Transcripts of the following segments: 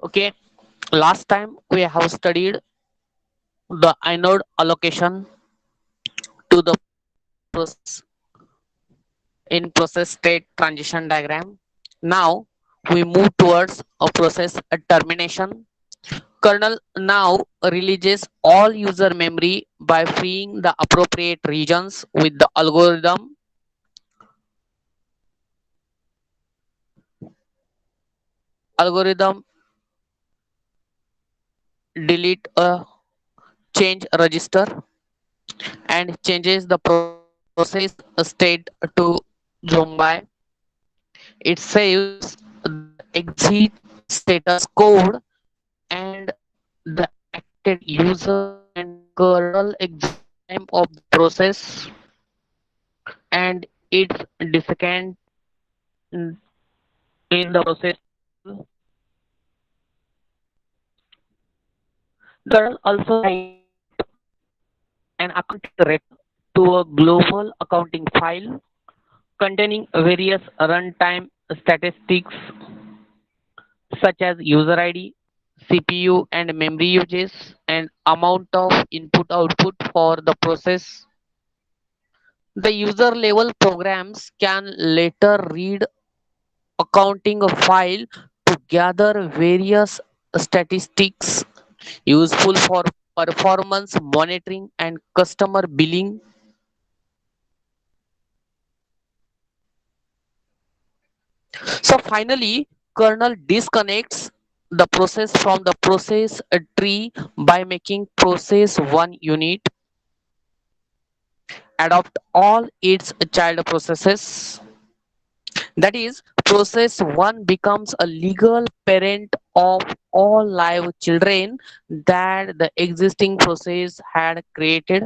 Okay, last time we have studied the inode allocation to the process in process state transition diagram. Now we move towards a process a termination. Kernel now releases all user memory by freeing the appropriate regions with the algorithm delete a change register and changes the process state to Zombai. It saves the exit status code and the affected user and kernel exit time of the process and its desiccant in the process table. The kernel also write an accounting record to a global accounting file containing various runtime statistics such as user ID, CPU and memory uses and amount of input output for the process. The user level programs can later read accounting file to gather various statistics useful for performance monitoring and customer billing. So finally, kernel disconnects the process from the process tree by making process one unit, adopt all its child processes. That is, process one becomes a legal parent of all live children that the existing process had created.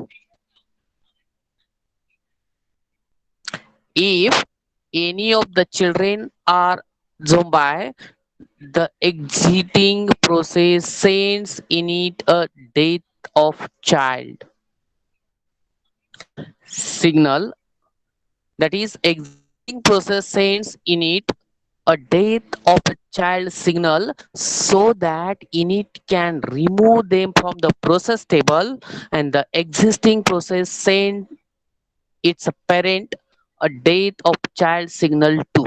If any of the children are zombie, the exiting process sends in it a death of child signal. That is, exiting process sends in it a death of a child signal so that init can remove them from the process table, and the existing process send its parent a death of child signal too.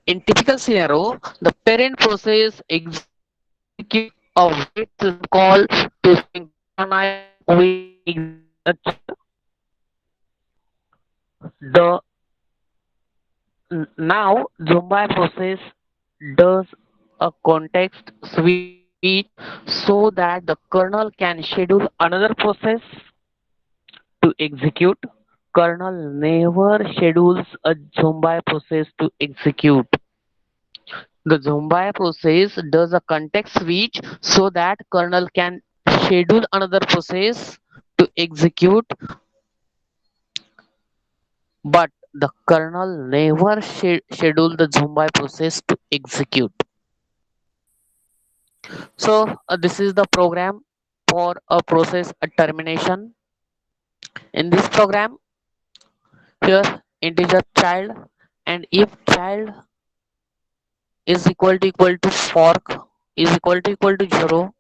In typical scenario, the parent process executes a wait system call to synchronize with the exit child. The now Zumba process does a context switch so that the kernel can schedule another process to execute. Kernel never schedules a Zumba process to execute. The Zumba process does a context switch so that kernel can schedule another process to execute, but the kernel never schedule the Zumba process to execute. So this is the program for a process termination. In this program, here integer child, and if child is equal to fork is equal to 0,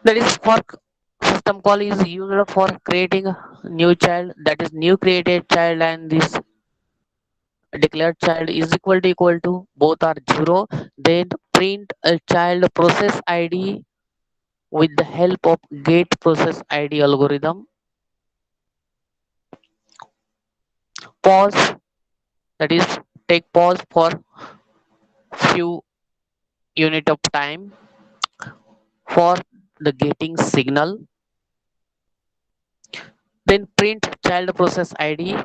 that is fork system call is used for creating a new child, that is new created child, and this declared child is equal to both are 0. Then print a child process id with the help of get process id algorithm. Pause, that is take pause for few unit of time for the getting signal. Then print child process id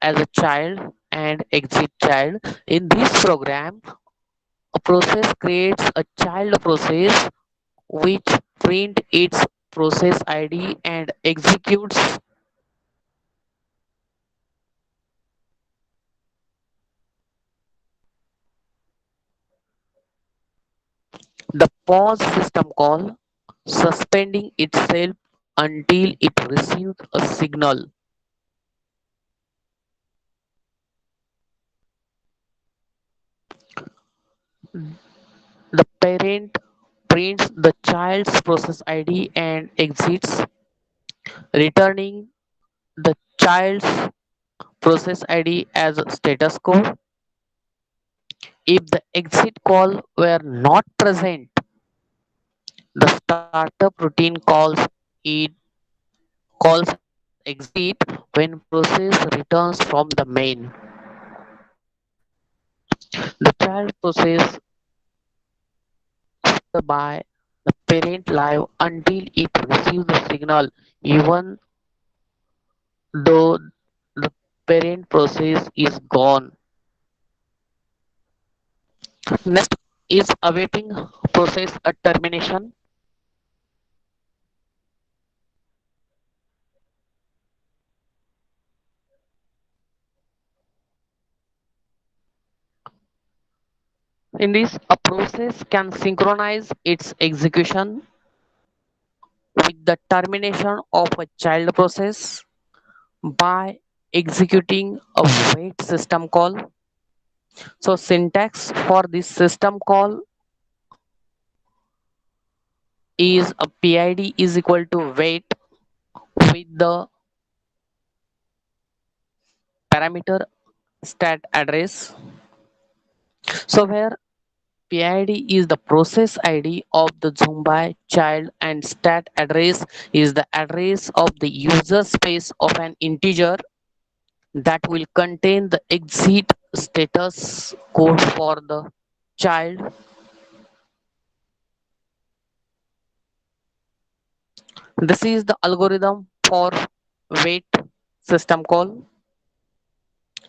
as a child and exit child. In this program, a process creates a child process which print its process id and executes the pause system call, suspending itself until it receives a signal. The parent prints the child's process ID and exits, returning the child's process ID as a status code. If the exit call were not present, the startup routine calls exit when process returns from the main. The child process by the parent live until it receives the signal, even though the parent process is gone. Next is awaiting process a termination. In this, a process can synchronize its execution with the termination of a child process by executing a wait system call. So syntax for this system call is a PID is equal to wait with the parameter stat address. So where PID is the process ID of the Zumba child and stat address is the address of the user space of an integer that will contain the exit status code for the child. This is the algorithm for wait system call.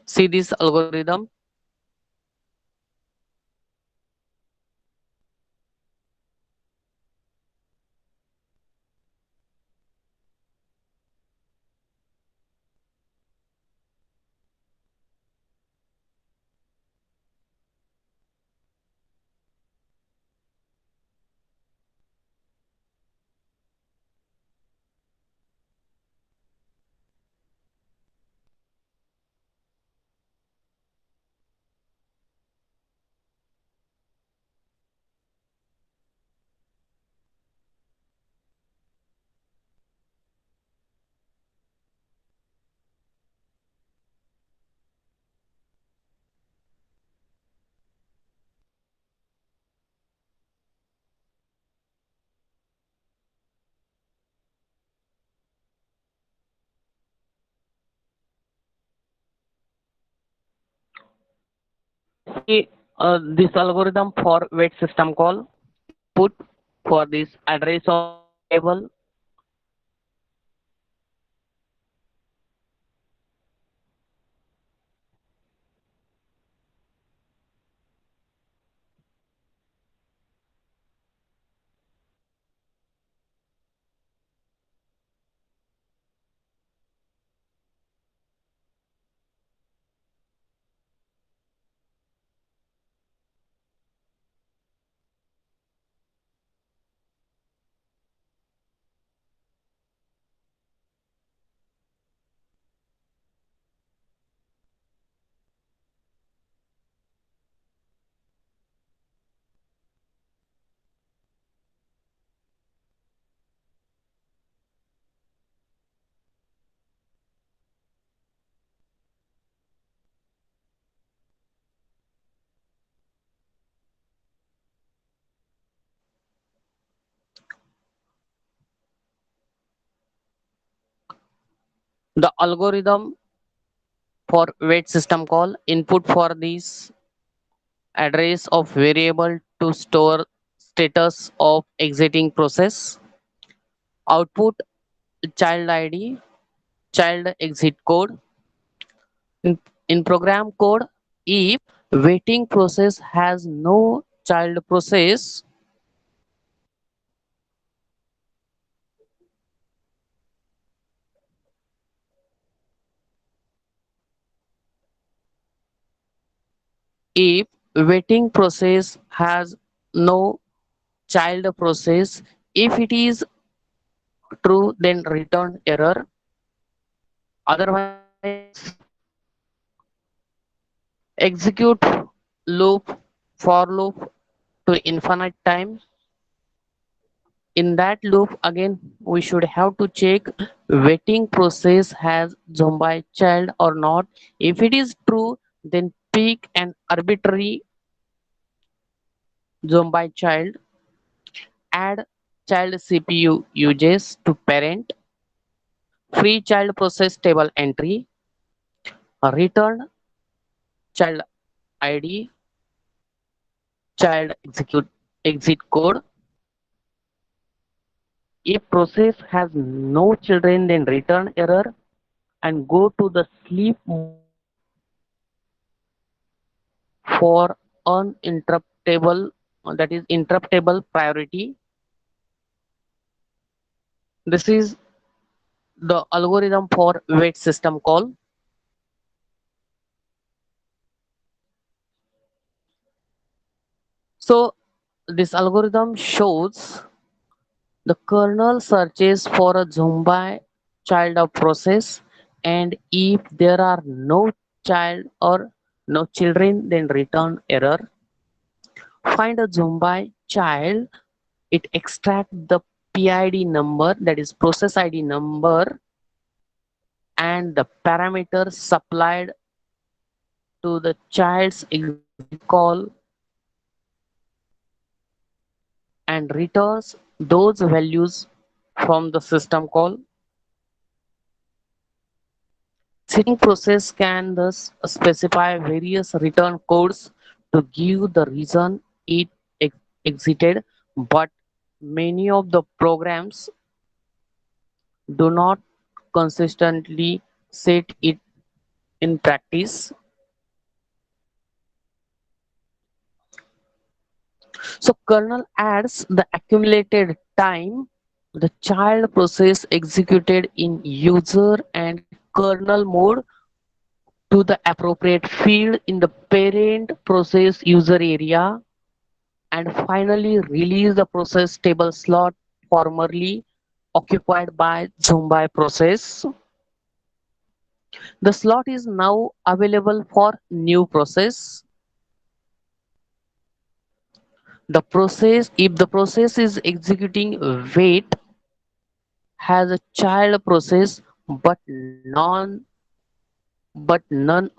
See this algorithm. See this algorithm for wait system call input for this address of variable. The algorithm for wait system call input for this address of variable to store status of exiting process, output child id, child exit code. In program code, if waiting process has no child process, if waiting process has no child process, if it is true then return error, otherwise execute loop for loop to infinite time. In that loop again we should have to check waiting process has zombie child or not. If it is true, then pick an arbitrary zombie child, add child CPU uses to parent, free child process table entry, return child ID, child exit code. If process has no children, then return error and go to the sleep mode for uninterruptible, that is interruptible priority. This is the algorithm for wait system call. So this algorithm shows the kernel searches for a zombie child of process, and if there are no child or no children, then return error. Find a zombie child, it extract the PID number, that is process ID number, and the parameters supplied to the child's exit call and returns those values from the system call. Sitting process can thus specify various return codes to give the reason it exited, but many of the programs do not consistently set it in practice. So kernel adds the accumulated time the child process executed in user and kernel mode to the appropriate field in the parent process user area, and finally release the process table slot formerly occupied by zombie process. The slot is now available for new process. The process, if the process is executing wait, has a child process but none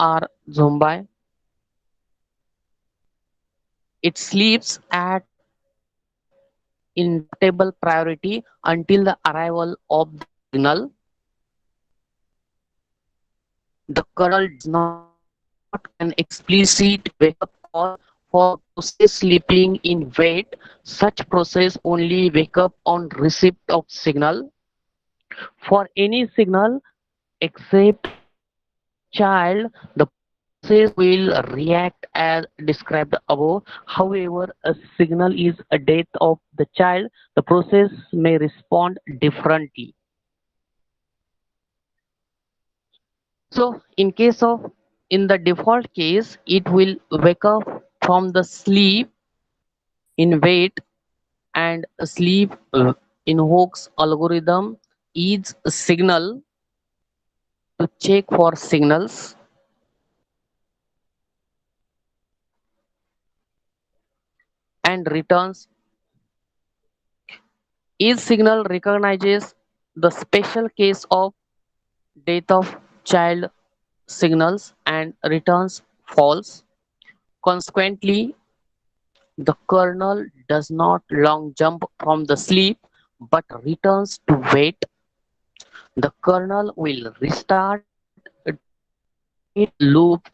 are zombie, it sleeps at interruptible priority until the arrival of the signal. The kernel does not an explicit wake up call for process sleeping in wait. Such process only wake up on receipt of signal. For any signal except child, the process will react as described above. However, a signal is a death of the child, the process may respond differently. So in the default case, it will wake up from the sleep in wait, and sleep invokes algorithm is a signal to check for signals and returns. Each signal recognizes the special case of death of child signals and returns false. Consequently, the kernel does not long jump from the sleep but returns to wait. The kernel will restart a wait loop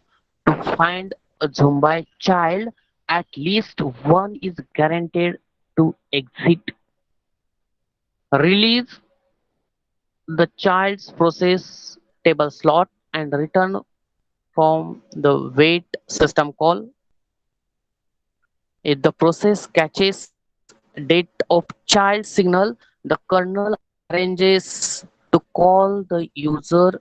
to find a zombie child. At least one is guaranteed to exit. Release the child's process table slot and return from the wait system call. If the process catches date of child signal, the kernel arranges to call the user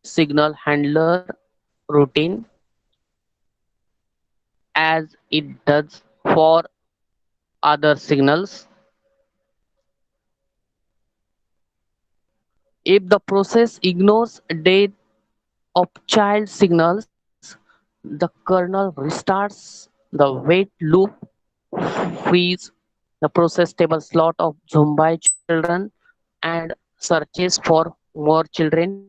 signal handler routine as it does for other signals. If the process ignores date of child signals, the kernel restarts The wait loop frees the process table slot of Zumbai children and searches for more children.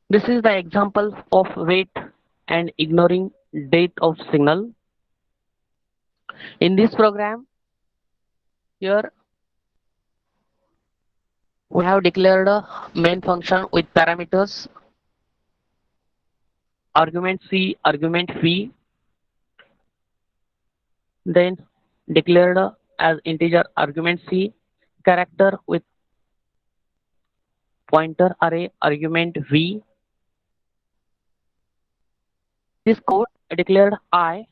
This is the example of wait and ignoring date of signal. In this program, here we have declared a main function with parameters argument C, argument V, then declared as integer argument C, character with pointer array argument V. In this code, declared I,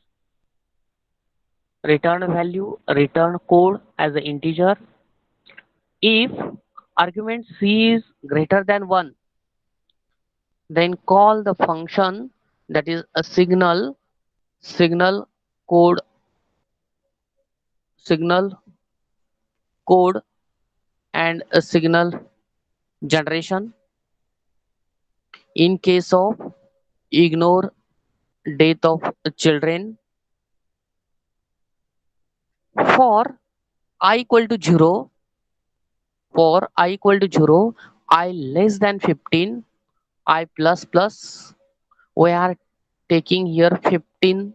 return value, return code as an integer. If argument C is greater than 1, then call the function that is a signal code signal code and a signal generation. In case of ignore death of children, for I equal to 0, for I equal to 0, I less than 15, I plus plus, we are taking here 15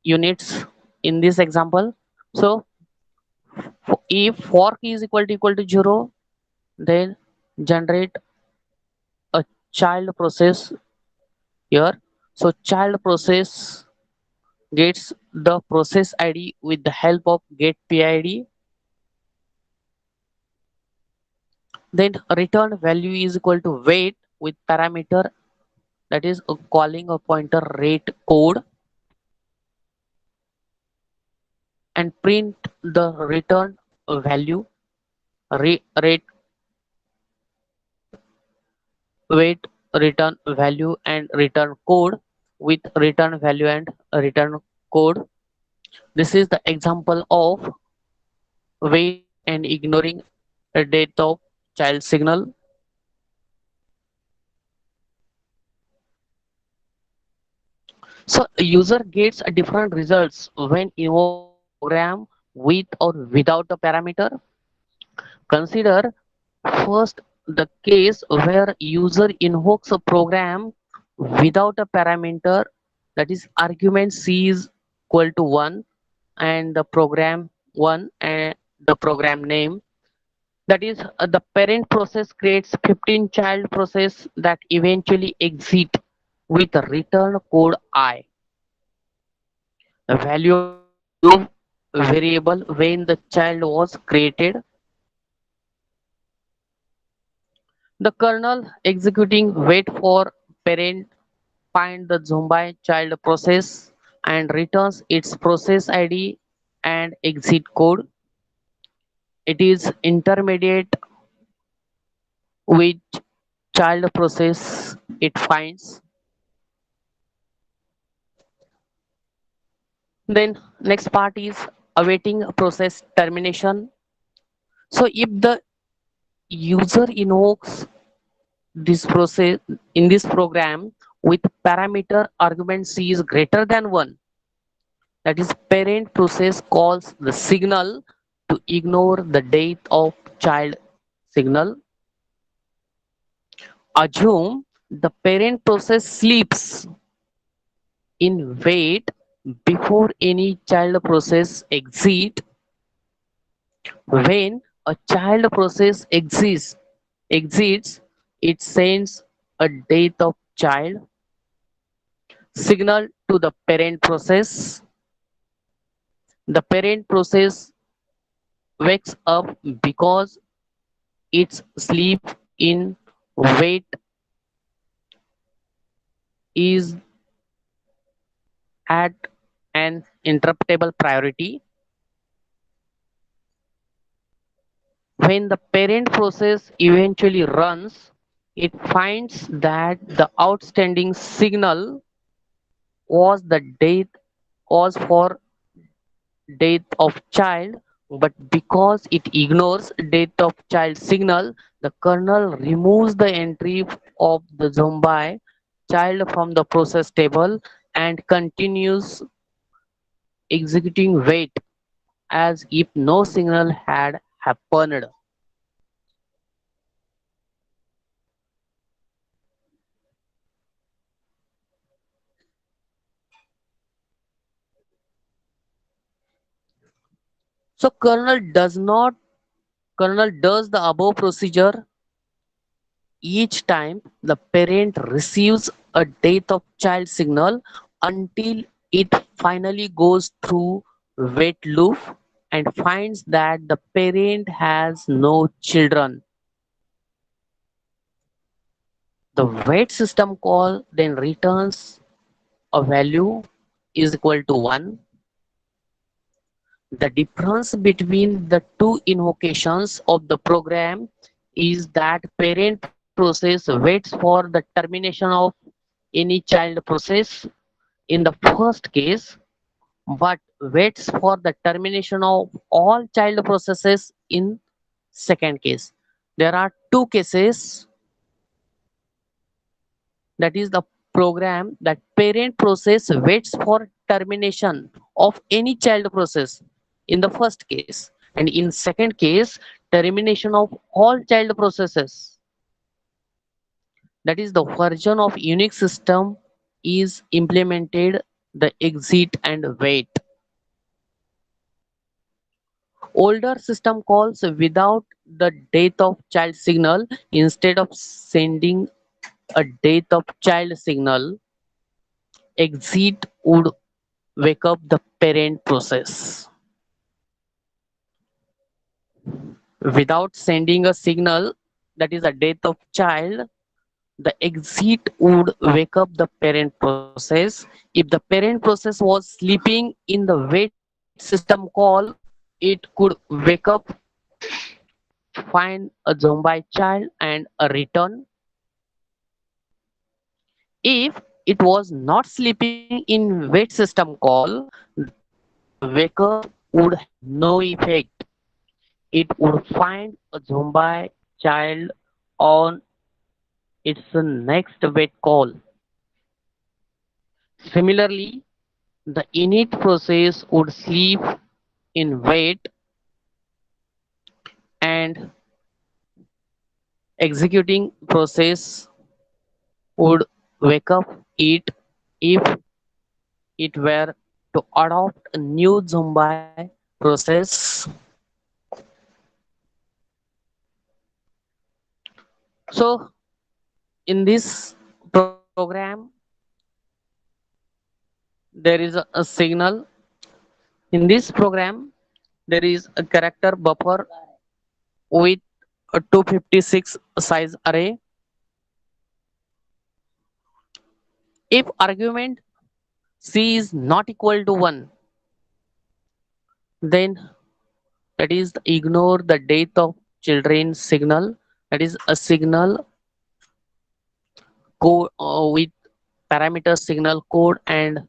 units in this example. So if fork is equal to 0, then generate a child process here. So child process gets the process ID with the help of get PID. Then return value is equal to wait with parameter that is calling a pointer rate code and print the return value rate wait return value and return code with return value and return code. This is the example of wait and ignoring a date of child signal. So a user gets a different results when invoking a program with or without a parameter. Consider first the case where user invokes a program without a parameter, that is argument C is equal to 1 and the program 1 and the program name, that is the parent process creates 15 child process that eventually exit with a return code I, the value of the new variable when the child was created. The kernel executing wait for parent find the Zumbai child process and returns its process ID and exit code. It is intermediate which child process it finds. Then next part is awaiting process termination. So if the user invokes this process in this program with parameter argument C is greater than 1, that is parent process calls the signal to ignore the date of child signal. Assume the parent process sleeps in wait before any child process exit. When a child process exits, it sends a date of child signal to the parent process. The parent process wakes up because its sleep in wait is at an interruptible priority. When the parent process eventually runs, it finds that the outstanding signal was the date was for death of child, but because it ignores death of child signal, the kernel removes the entry of the zombie child from the process table and continues executing wait as if no signal had happened. So kernel does the above procedure each time the parent receives a death of child signal until it finally goes through wait loop and finds that the parent has no children. The wait system call then returns a value is equal to 1. The difference between the two invocations of the program is that parent process waits for the termination of any child process in the first case but waits for the termination of all child processes in second case. There are two cases, that is the program that parent process waits for termination of any child process in the first case and in second case termination of all child processes. That is the version of Unix system is implemented the exit and wait. Older system calls without the death of child signal instead of sending a death of child signal exit would wake up the parent process. Without sending a signal, that is a death of child, the exit would wake up the parent process. If the parent process was sleeping in the wait system call, it could wake up, find a zombie child and a return. If it was not sleeping in wait system call, the wake up would have no effect. It would find a zombie child on its next wait call. Similarly, the init process would sleep in wait and executing process would wake up it if it were to adopt a new zombie process. So in this program there is a signal. In this program there is a character buffer with a 256 size array. If argument c is not equal to 1, then that is ignore the death of children signal. That is a signal code with parameter signal code and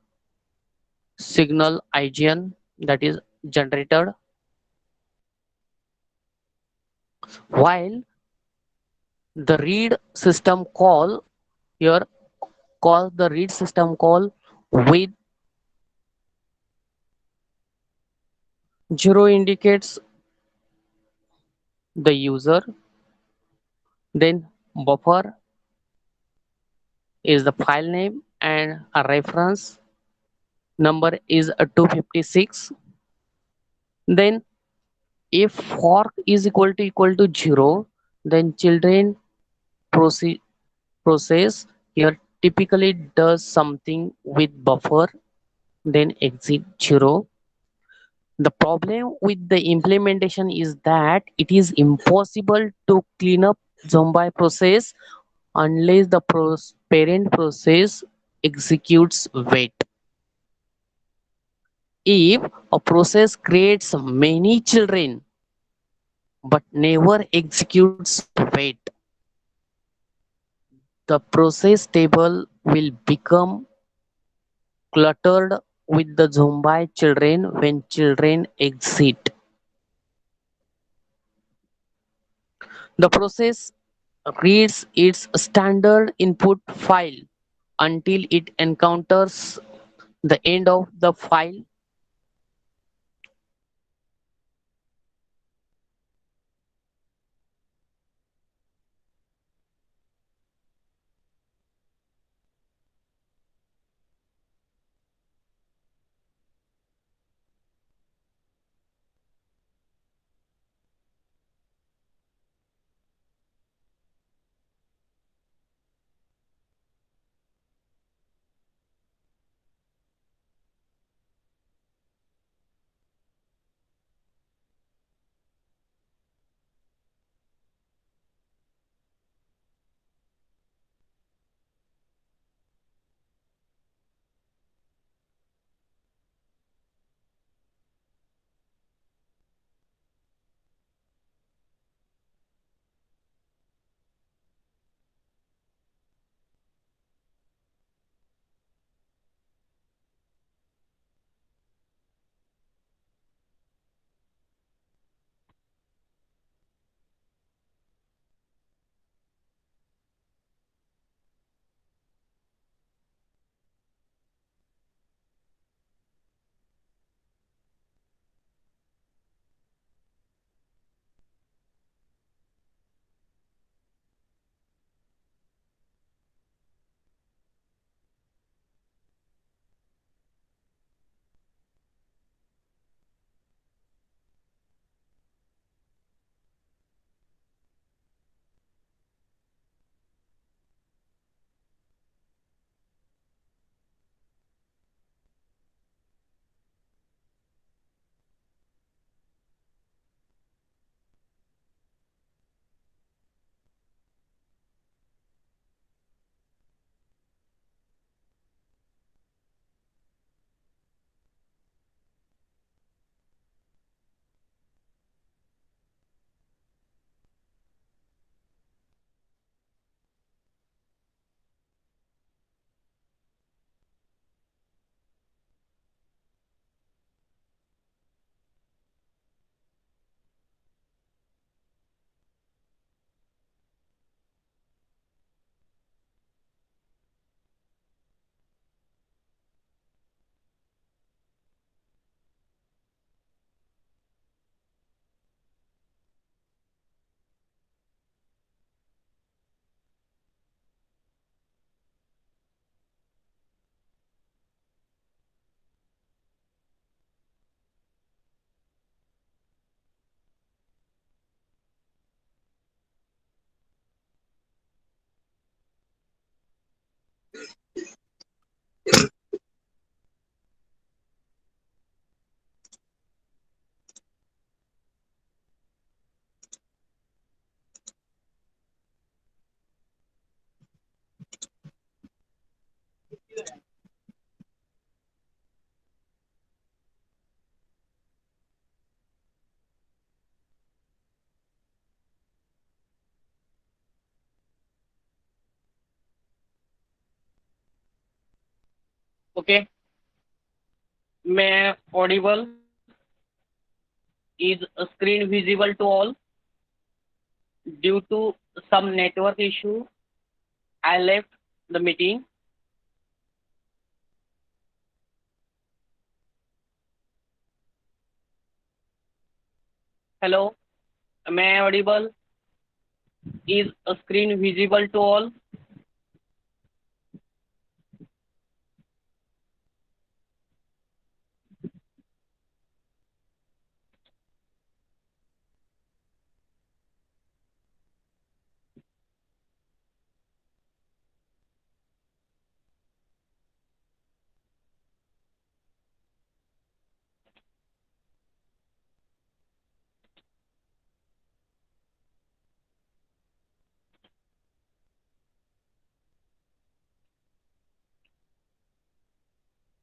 signal IGN that is generated. While the read system call here call the read system call with 0 indicates the user, then buffer is the file name and a reference number is a 256. Then if fork is equal to 0, then children proce- process here typically does something with buffer then exit 0. The problem with the implementation is that it is impossible to clean up zombie process unless the parent process executes wait. If a process creates many children but never executes wait, the process table will become cluttered with the zombie children when children exit. The process reads its standard input file until it encounters the end of the file. Okay, may audible? Is a screen visible to all? Due to some network issue, I left the meeting. Hello, may audible? Is a screen visible to all?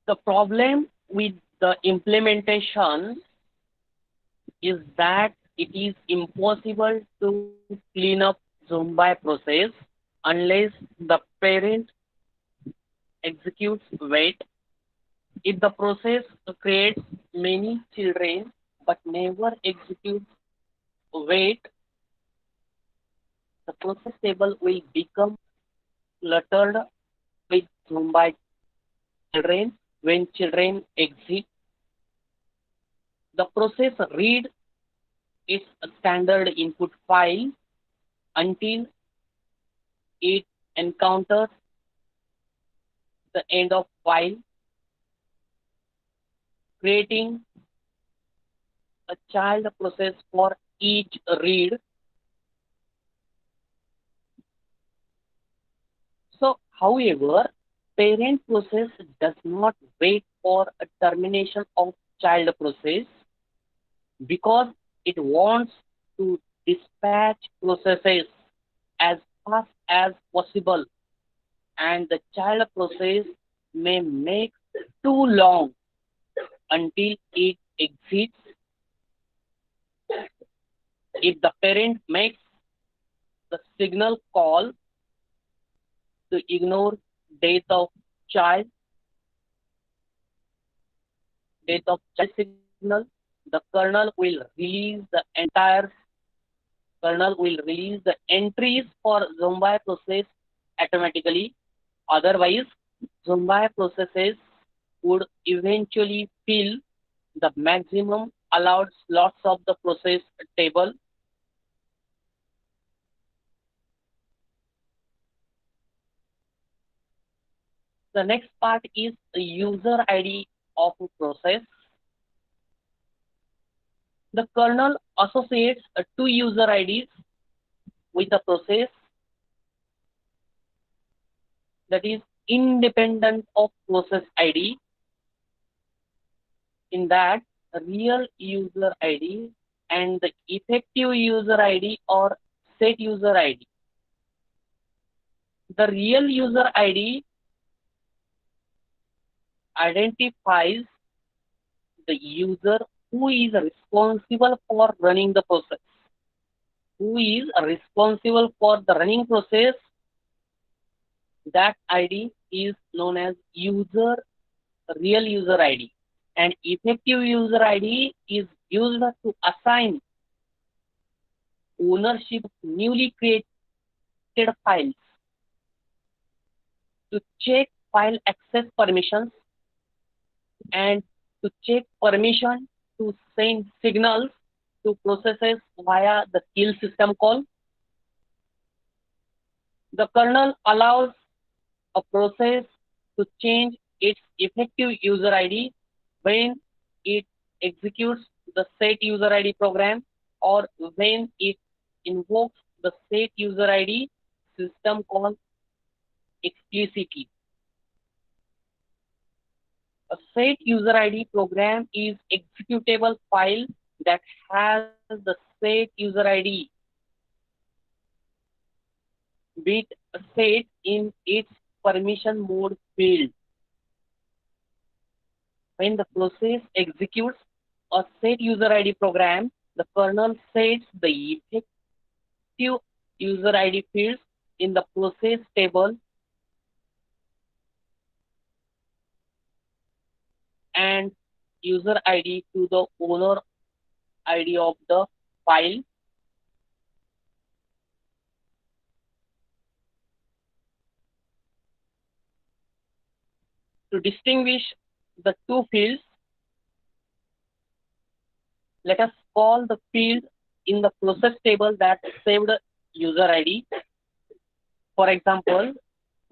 The problem with the implementation is that it is impossible to clean up Zumba process unless the parent executes wait. If the process creates many children but never executes wait, the process table will become cluttered with by children. When children exit, the process read its standard input file until it encounters the end of file, creating a child process for each read. So, however, parent process does not wait for a termination of child process because it wants to dispatch processes as fast as possible, and the child process may make too long until it exits if the parent makes the signal call to ignore death of child signal. The kernel will release the entries for Zombi process automatically. Otherwise, Zombi processes would eventually fill the maximum allowed slots of the process table. The next part is the user ID of a process. The kernel associates two user IDs with the process that is independent of process ID. In that, real user ID and the effective user ID or set user ID. The real user ID identifies the user who is responsible for running the process. Who is responsible for the running process? That ID is known as real user ID. And effective user ID is used to assign ownership of newly created files, to check file access permissions, and to check permission to send signals to processes via the kill system call. The kernel allows a process to change its effective user ID when it executes the set user ID program or when it invokes the set user ID system call explicitly. A set user ID program is executable file that has the set user ID bit set in its permission mode field. When the process executes a set user ID program, the kernel sets the effective user ID fields in the process table and user ID to the owner ID of the file. To distinguish the two fields, let us call the field in the process table that saved user ID. For example,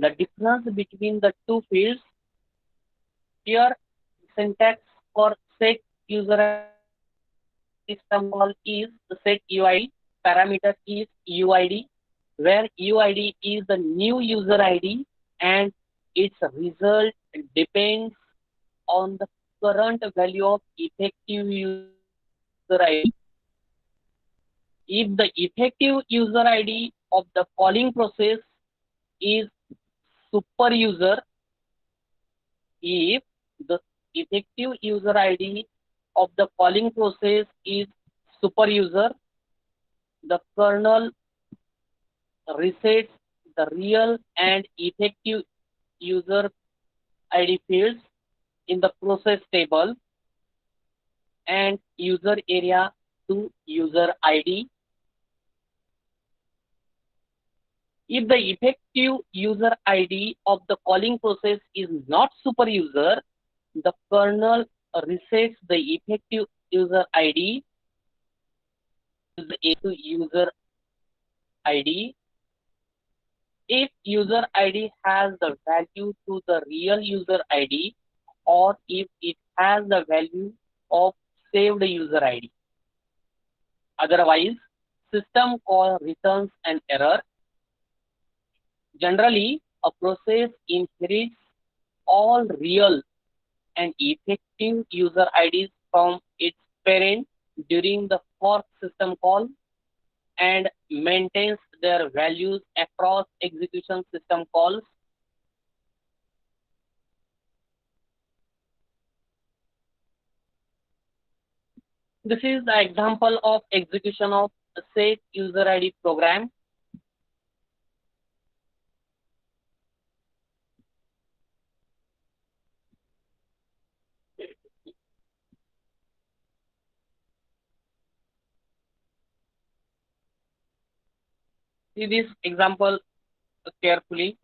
the difference between the two fields here, syntax for set user ID system call is set UID, parameter is UID, where UID is the new user ID and its result depends on the current value of effective user ID. If the effective user ID of the calling process is super user, if the effective user ID of the calling process is super user, the kernel resets the real and effective user ID fields in the process table and user area to user ID. If the effective user ID of the calling process is not super user, the kernel resets the effective user ID to the user ID. If user ID has the value to the real user ID, or if it has the value of saved user ID. Otherwise, system call returns an error. Generally, a process inherits all real and effective user IDs from its parent during the fork system call and maintains their values across execution system calls. This is the example of execution of set user ID program. See this example carefully.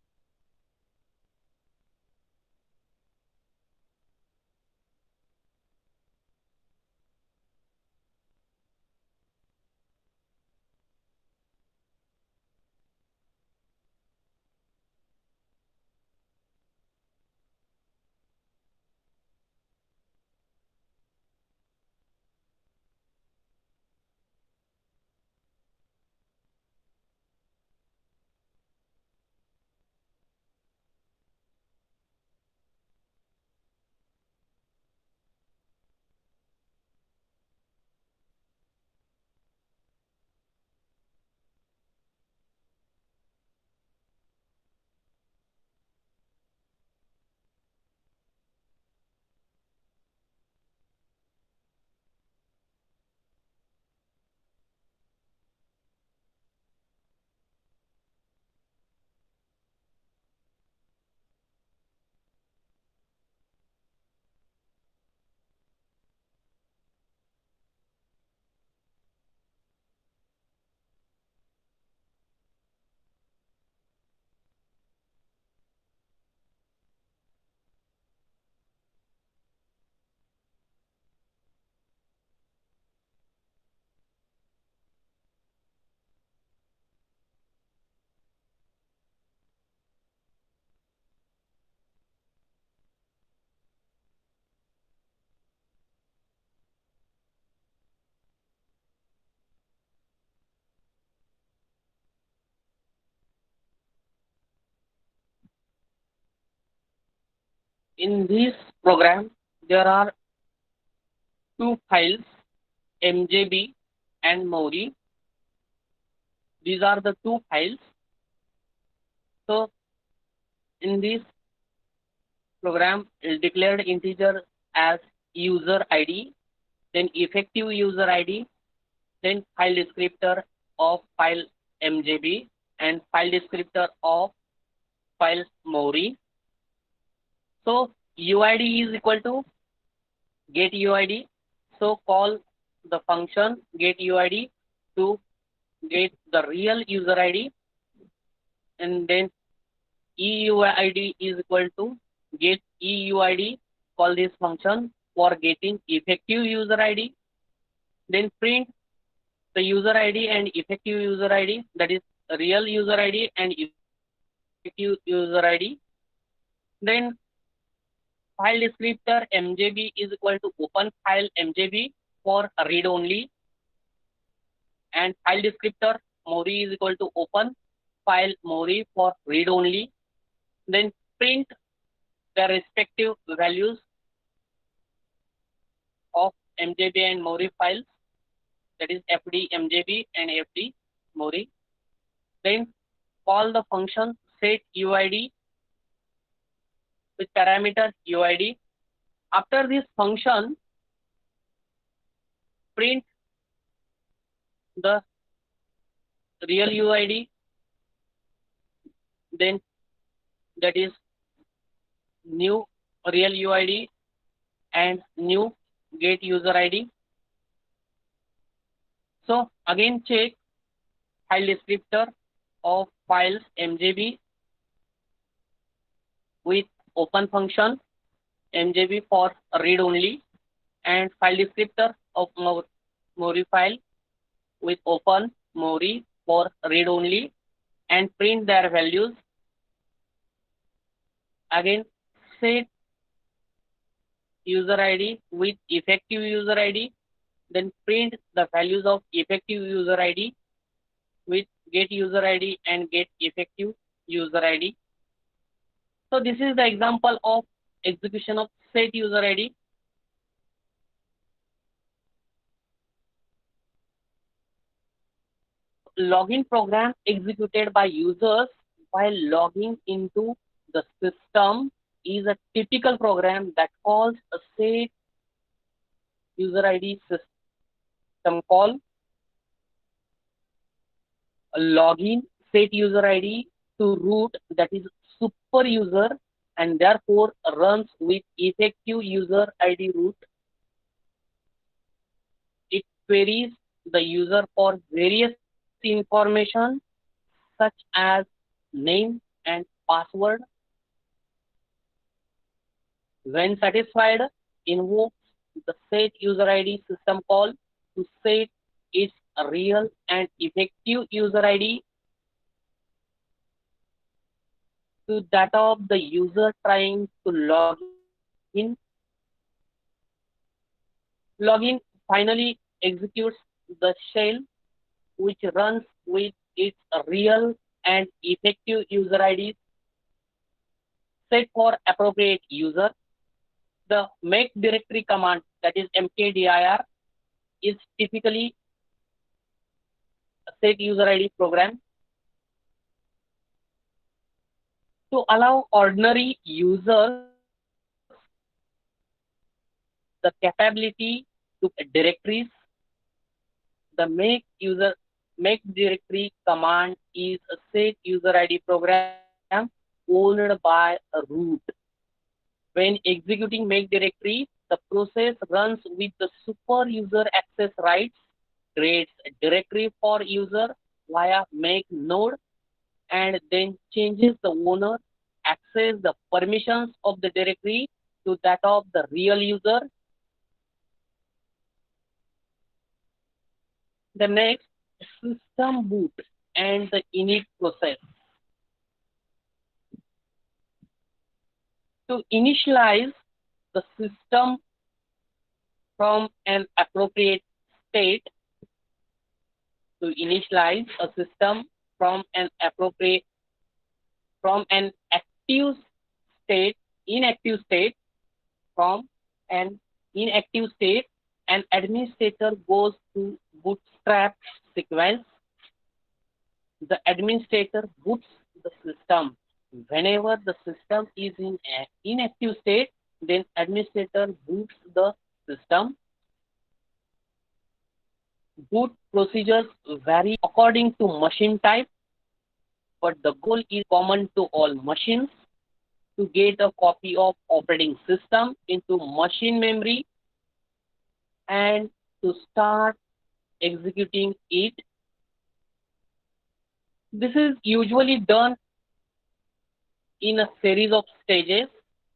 In this program, there are two files, MJB and Mori. These are the two files. So in this program, declared integer as user ID, then effective user ID, then file descriptor of file MJB and file descriptor of file Mori. So UID is equal to get UID. So call the function get UID to get the real user ID, and then EUID is equal to get EUID. Call this function for getting effective user ID. Then print the user ID and effective user ID, that is real user ID and effective user ID. Then file descriptor MJB is equal to open file MJB for read only, and file descriptor Mori is equal to open file Mori for read only. Then print the respective values of MJB and Mori files, that is FD MJB and FD Mori. Then call the function set UID with parameter UID. After this function, print the real UID, then that is new real UID and new get user ID. So again check file descriptor of files MJB with open function, MJB for read only, and file descriptor of Mori file with open Mori for read only, and print their values. Again, set user ID with effective user ID, then print the values of effective user ID with get user ID and get effective user ID. So this is the example of execution of set user ID. Login program executed by users while logging into the system is a typical program that calls a set user ID system call. A login set user ID to root, that is super user, and therefore runs with effective user ID root. It queries the user for various information such as name and password. When satisfied, invokes the set user ID system call to set its real and effective user ID to that of the user trying to log in. Login finally executes the shell which runs with its real and effective user IDs set for appropriate user. The make directory command, that is mkdir, is typically a set user ID program to allow ordinary users the capability to directories. The make directory command is a set user ID program owned by a root. When executing make directory, the process runs with the super user access rights, creates a directory for user via make node, and then changes the owner access the permissions of the directory to that of the real user. The next, system boot and the init process. To initialize the system from an appropriate state, to initialize a system from an appropriate from an active state, inactive state, from an inactive state, an administrator goes to bootstrap sequence. The administrator boots the system. Whenever the system is in an inactive state, then administrator boots the system. Boot procedures vary according to machine type, but the goal is common to all machines to get a copy of operating system into machine memory and to start executing it. This is usually done in a series of stages,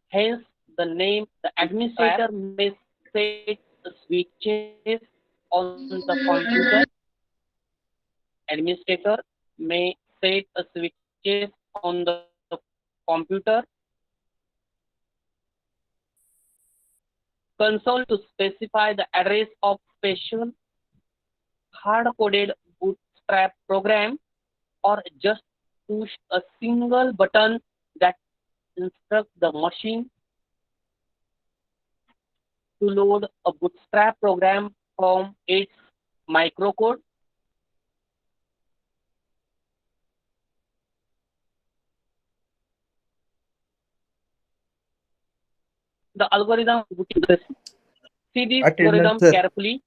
hence the name. The administrator may set switches on the computer. Administrator may set a switches on the computer. Console to specify the address of special hard-coded bootstrap program, or just push a single button that instructs the machine to load a bootstrap program from its microcode. The algorithm booting the system. See this Attendance, algorithm sir. carefully.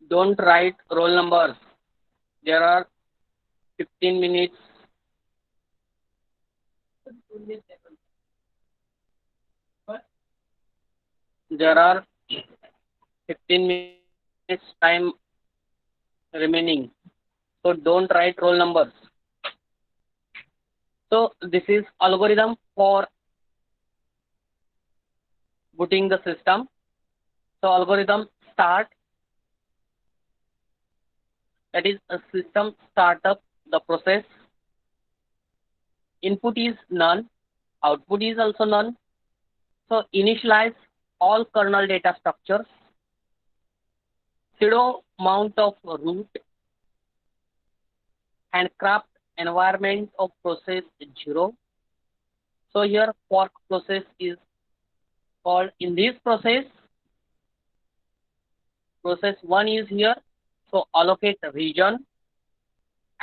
Don't write roll numbers. There are 15 minutes. There are 15 minutes time remaining. So don't write roll numbers. So this is algorithm for booting the system. So algorithm start, that is a system startup the process. Input is none, output is also none. So initialize all kernel data structures, pseudo amount of root, handcraft environment of process 0. So here fork process is called. In this process 1 is here. So allocate region,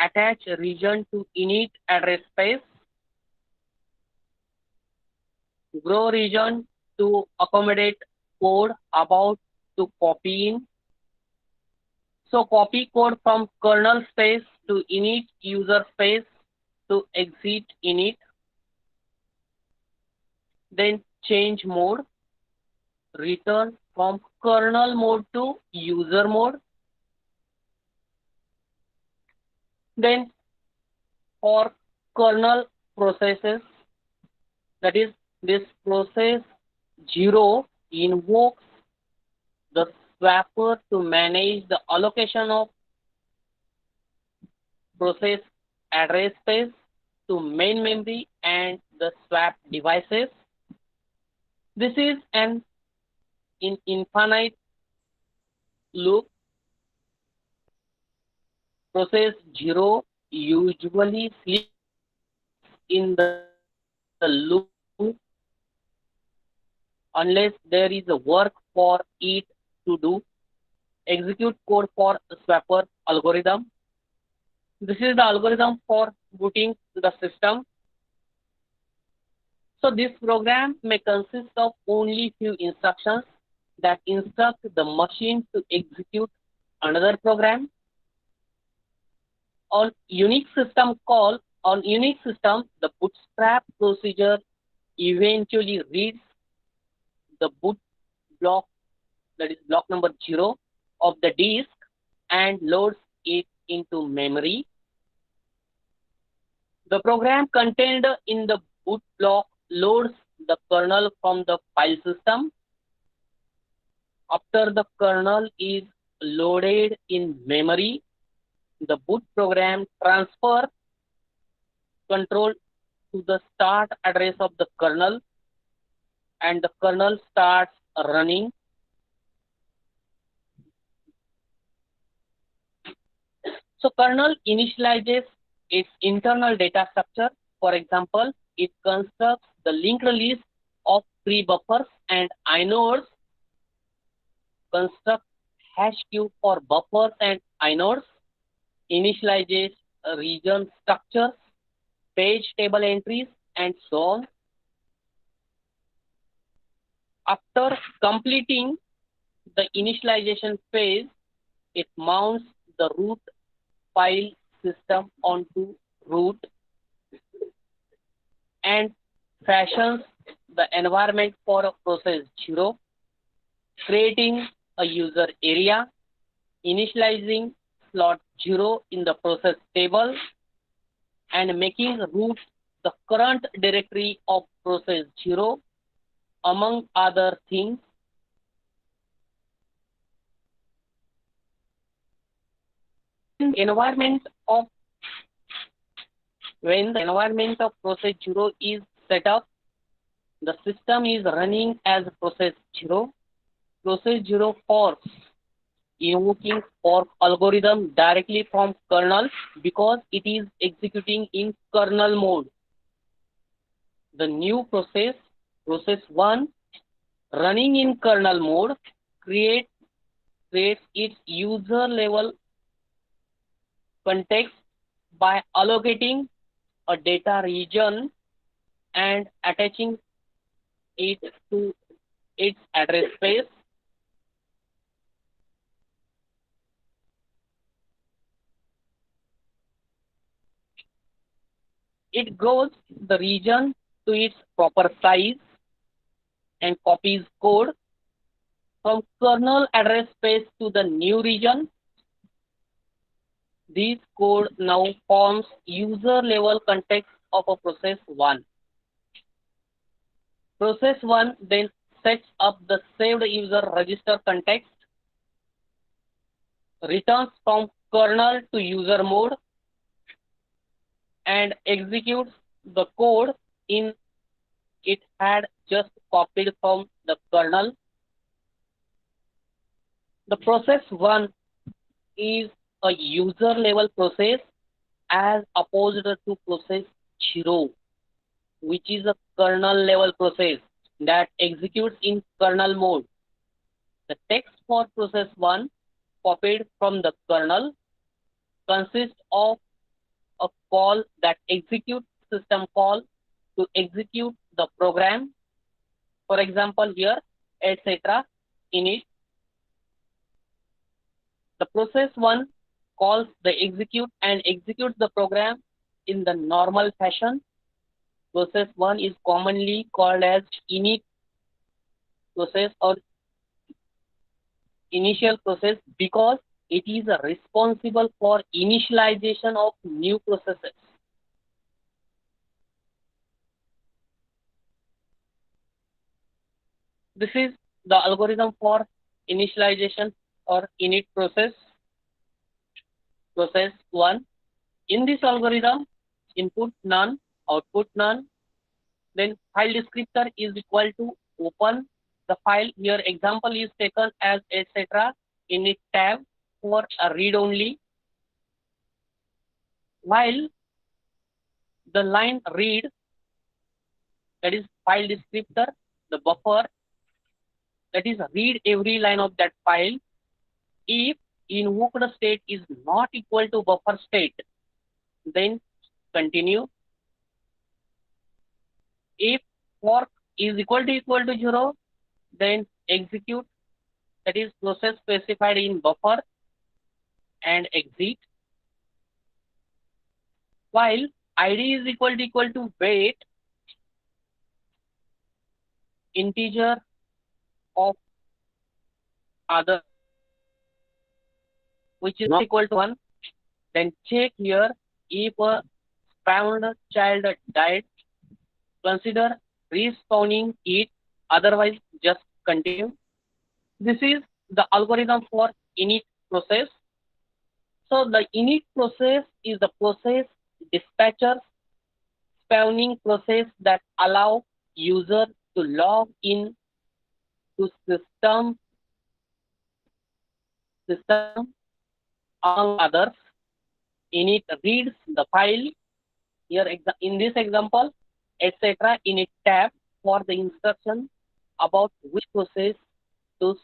attach region to init address space, grow region to accommodate code about to copy in. So copy code from kernel space to init user space to exit init. Then change mode, return from kernel mode to user mode. Then for kernel processes, that is this process 0 invokes the swapper to manage the allocation of process address space to main memory and the swap devices. This is an infinite loop. Process 0 usually sleeps in the loop unless there is a work for it to do. Execute code for swapper algorithm. This is the algorithm for booting the system. So this program may consist of only few instructions that instruct the machine to execute another program. On Unix system call, on Unix system, the bootstrap procedure eventually reads the boot block, that is block number 0 of the disk, and loads it into memory. The program contained in the boot block loads the kernel from the file system. After the kernel is loaded in memory, the boot program transfers control to the start address of the kernel, and the kernel starts running. So kernel initializes its internal data structure. For example, it constructs the linked list of pre-buffers and inodes, constructs hash queue for buffers and inodes, initializes region structures, page table entries, and so on. After completing the initialization phase, it mounts the root file system onto root and fashions the environment for a process 0, creating a user area, initializing slot 0 in the process table, and making root the current directory of process 0, among other things. Environment of When the environment of process 0 is set up, the system is running as process 0. Process 0 forks, invoking fork algorithm directly from kernel because it is executing in kernel mode. The new process, process 1, running in kernel mode, creates its user level context by allocating a data region and attaching it to its address space. It grows the region to its proper size and copies code from kernel address space to the new region. This code now forms user level context of a process 1. Process 1 then sets up the saved user register context, returns from kernel to user mode, and executes the code in it had just copied from the kernel. The process 1 is a user level process as opposed to process 0, which is a kernel level process that executes in kernel mode. The text for process 1 copied from the kernel consists of a call that executes system call to execute the program. For example, here, etc. init. The process 1 calls the execute and executes the program in the normal fashion. Process 1 is commonly called as init process or initial process because it is responsible for initialization of new processes. This is the algorithm for initialization or init process. Process 1. In this algorithm, input none, output none, then file descriptor is equal to open the file. Here example is taken as etc. init tab for a read only, while the line read, that is file descriptor, the buffer, that is read every line of that file. If invoked state is not equal to buffer state, then continue. If fork is equal to 0, then execute, that is process specified in buffer, and exit. While id is equal to wait integer of other, which is not equal to 1, then check here if a spawned child died, consider respawning it, otherwise just continue. This is the algorithm for init process. So the init process is the process dispatcher spawning process that allow user to log in to system among others. Init reads the file. Here in this example, etc. init tab for the instruction about which process to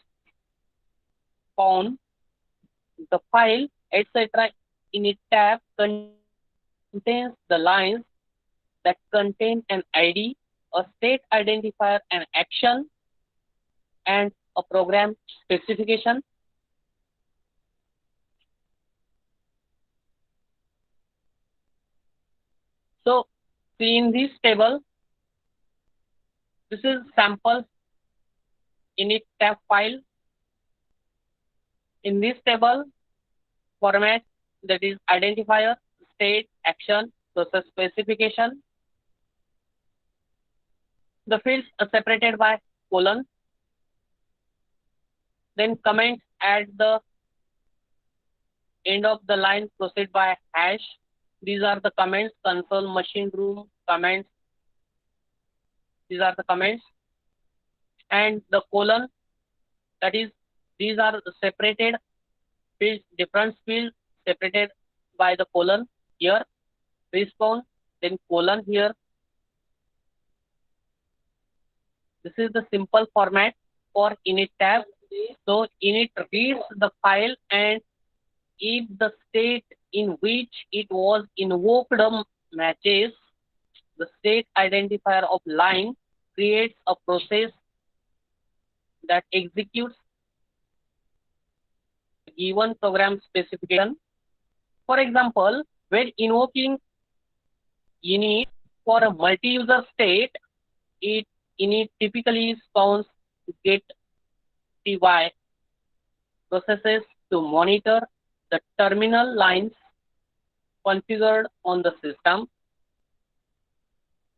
spawn. The file etc. init tab contains the lines that contain an ID, a state identifier, an action, and a program specification. So, see in this table, this is sample init tab file. In this table, format, that is identifier, state, action, process specification. The fields are separated by colon. Then comments at the end of the line proceed by hash. These are the comments, console, machine room, comments. These are the comments. And the colon, that is, these are separated fields, different fields separated by the colon. Here, respawn, then colon here. This is the simple format for init tab. So init reads the file, and if the state in which it was invoked matches the state identifier of line, creates a process that executes given program specification. For example, when invoking init for a multi-user state, it init typically spawns get ty processes to monitor the terminal lines configured on the system.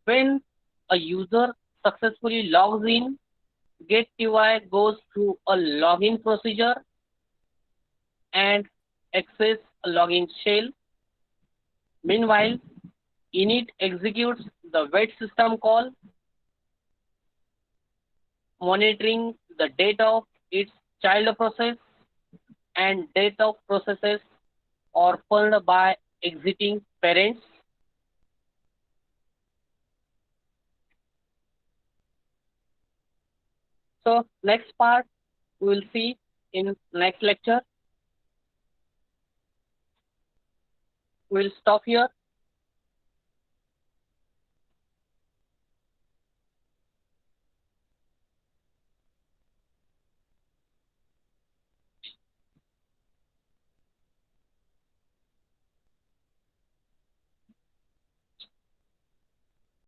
When a user successfully logs in, getty goes through a login procedure and access a login shell. Meanwhile, init executes the wait system call, monitoring the data of its child process and date of processes orphaned by exiting parents. So next part we will see in next lecture. We will stop here.